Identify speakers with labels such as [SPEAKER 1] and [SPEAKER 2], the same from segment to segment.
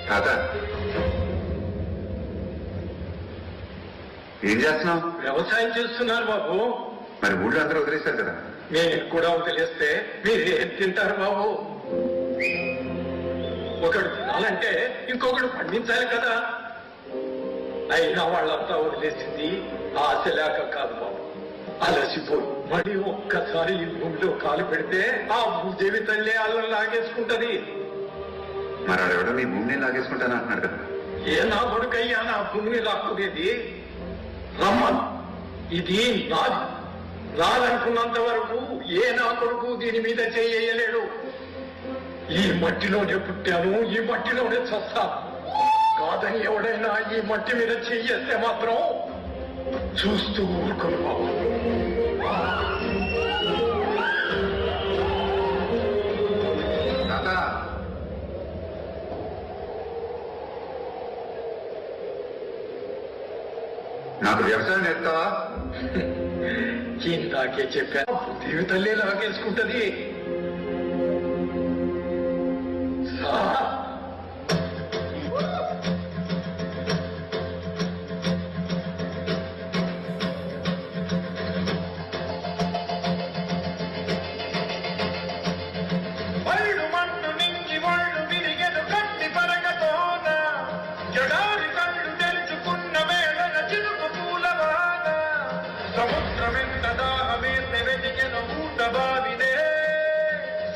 [SPEAKER 1] తాత ఏం చేస్తున్నావు?
[SPEAKER 2] వ్యవసాయం చేస్తున్నారు బాబు.
[SPEAKER 1] మరి ఊళ్ళో అందరూ వదిలేశారు కదా.
[SPEAKER 2] నేను కూడా వదిలేస్తే మీరు ఏం తింటారు బాబు? ఒకడు తినాలంటే ఇంకొకడు పండించాలి కదా. అయినా వాళ్ళంతా వదిలేసింది ఆశ లేక కాదు బాబు, అలసిపోయి. మరి ఒక్కసారి ఈ భూమిలో కాలు పెడితే ఆ భూదేవి తల్లి అల్లం లాగేసుకుంటది.
[SPEAKER 1] మరి ఆడెవడో నీ భూమిని లాగేసుకుంటాను అంటున్నాడు కదా.
[SPEAKER 2] ఏ నా కొడుకయ్యా నా భూమిని లాక్కునేది? రమ్మను, ఇది నాది. రాదనుకున్నంత వరకు ఏ నా కొడుకు దీని మీద చేయలేడు. ఈ మట్టిలోనే పుట్టాను, ఈ మట్టిలోనే చస్తాను. కాదని ఎవడైనా ఈ మట్టి మీద చెయ్యేస్తే మాత్రం చూస్తూ ఊరుకోను బాబు.
[SPEAKER 1] తాత నాకు వ్యవసాయం నేర్పుతావా?
[SPEAKER 2] ఇందాకే చెప్పాను, దేవి తల్లి లాగేసుకుంటది.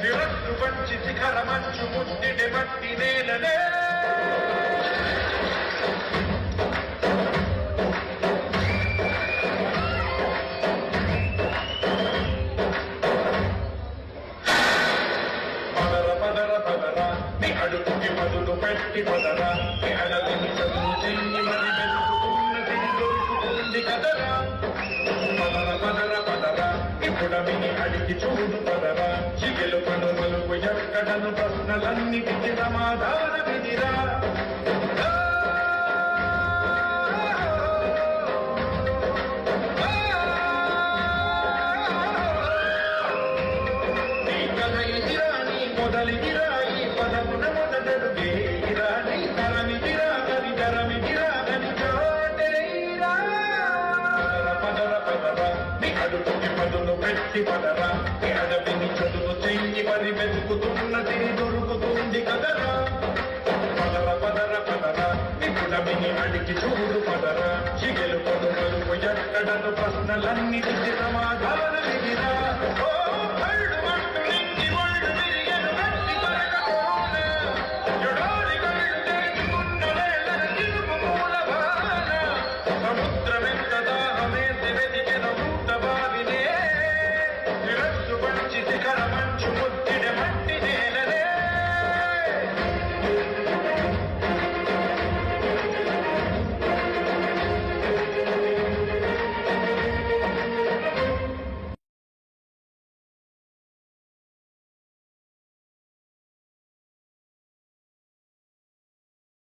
[SPEAKER 2] శిరస్సు వంచి శిఖర మంచు ముట్టిని మట్టి నేలనే పదర పదర పదర నీ అడుగుకి మదులు పెట్టి పదర నీ అడవిని చదువు చెయ్యి మరి వెతుకుతున్న తిని దొరుకుతుంది కదరా. పదర పదర పదర ఇప్పుడవిని అడిగి చూడు పదరా. చిగెలు కనుమలుగు ఎక్కడను ప్రశ్నలన్నిటికి సమాధాన విధిరా. నీ కథ ఇదిరా, నీ మొదలిదిరా, ఈ పదమున మొదటడుగేరా. నీ తరమిదిరా, కవి తరమిదిరా, కవి చాటేరా. పదర పదర నీ అడుగుకి పదులు పెట్టి పదరా. నీ అడవిని చదువు చెయ్యి మరి వెతుకుతున్నది దొరుకుతుంది కదరా. పదర పదర పదర ఇప్పుడవిని అడిగి చూడు పదరా. చిగెలు పదుమలు ఎక్కడను ప్రశ్నలన్నిటికి సమాధాన